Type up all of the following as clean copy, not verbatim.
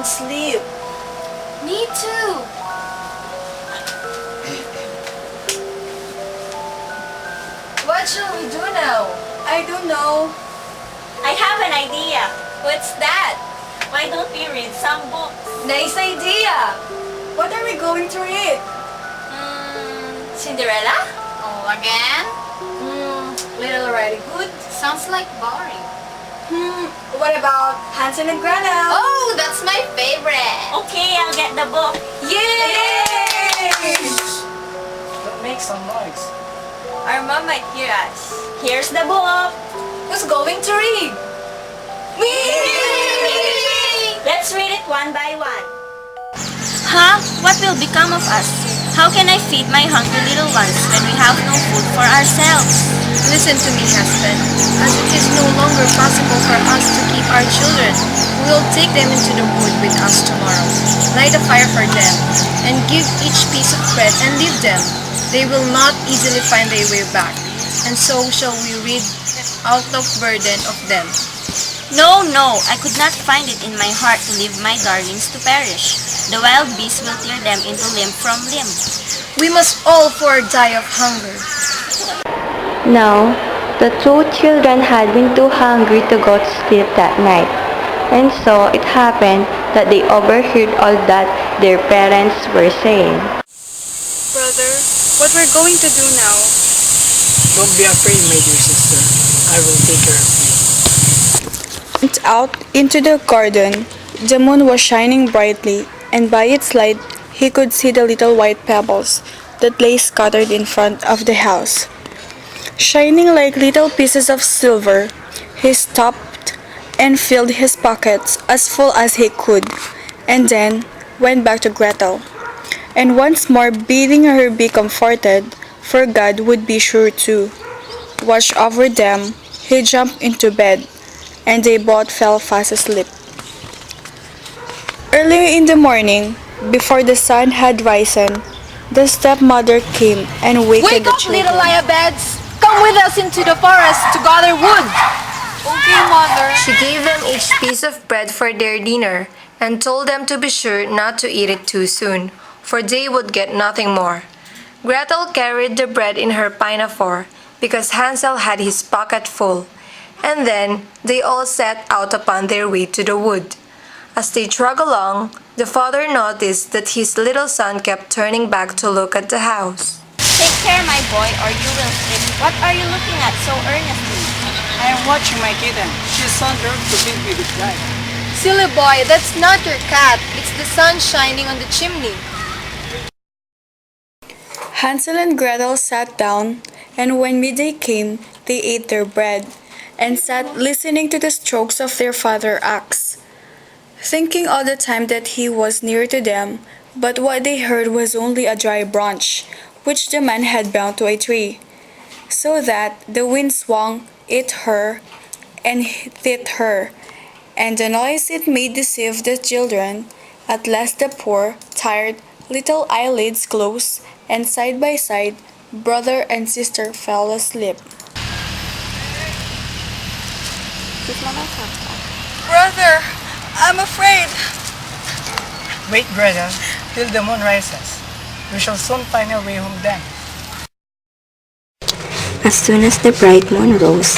sound asleep. Me too. What shall we do now? I don't know. I have an idea. What's that? Why don't we read some books? Nice idea. What are we going to read? Cinderella? Oh, again? Little Riding Hood. Sounds like boring. What about Hansel and Gretel? Oh, that's my favorite. Okay, I'll get the book. Yay! Don't make some noise. Our mom might hear us. Here's the book. Who's going to read? Me! Let's read it one by one. Huh? What will become of us? How can I feed my hungry little ones when we have no food for ourselves? Listen to me, husband. As it is no longer possible for us to keep our children, we will take them into the wood with us tomorrow. Light a fire for them, and give each piece of bread and leave them. They will not easily find their way back, and so shall we rid out of burden of them. No, I could not find it in my heart to leave my darlings to perish. The wild beasts will tear them into limb from limb. We must all four die of hunger. Now, the two children had been too hungry to go to sleep that night, and so it happened that they overheard all that their parents were saying. Brother, what we're going to do now? Don't be afraid, my dear sister. I will take care of you. Went out into the garden. The moon was shining brightly, and by its light he could see the little white pebbles that lay scattered in front of the house. Shining like little pieces of silver, he stopped and filled his pockets as full as he could, and then went back to Gretel, and once more bidding her be comforted, for God would be sure to watch over them. He jumped into bed, and they both fell fast asleep. Early in the morning, before the sun had risen, the stepmother came and waked Wake the up, children. little Liabeds! Come with us into the forest to gather wood! Okay, mother. She gave them each piece of bread for their dinner, and told them to be sure not to eat it too soon, for they would get nothing more. Gretel carried the bread in her pinafore, because Hansel had his pocket full, and then they all set out upon their way to the wood. As they trudged along, the father noticed that his little son kept turning back to look at the house. Take care, my boy, or you will slip. What are you looking at so earnestly? I am watching my kitten. She's under to feed me with light. Silly boy, that's not your cat. It's the sun shining on the chimney. Hansel and Gretel sat down, and when midday came, they ate their bread, and sat listening to the strokes of their father's axe, thinking all the time that he was near to them, but what they heard was only a dry branch, which the man had bound to a tree, so that the wind swung it her and hit her, and the noise it made deceived the children. At last the poor, tired little eyelids closed, and side by side, brother and sister fell asleep. Brother, I'm afraid. Wait, Gretel, till the moon rises. We shall soon find our way home then. As soon as the bright moon rose,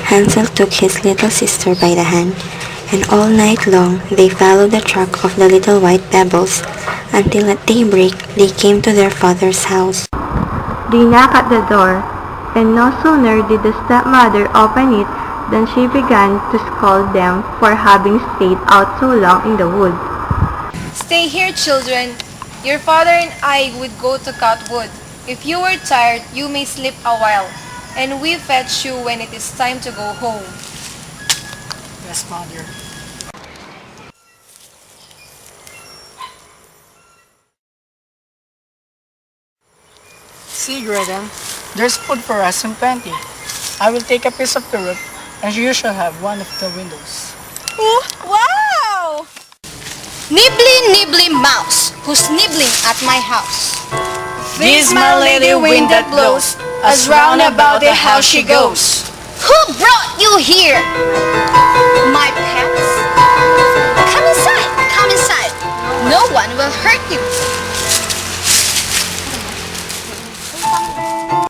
Hansel took his little sister by the hand, and all night long they followed the track of the little white pebbles, until at daybreak they came to their father's house. They knocked at the door, and no sooner did the stepmother open it than she began to scold them for having stayed out so long in the wood. Stay here, children. Your father and I would go to cut wood. If you are tired, you may sleep a while, and we fetch you when it is time to go home. Yes, mother. See, Gretel, there's food for us in plenty. I will take a piece of the roof, and you shall have one of the windows. Wow! Nibbly, nibbly mouse, who's nibbling at my house? This my lady wind that blows, as round about the house she goes. Who brought you here? My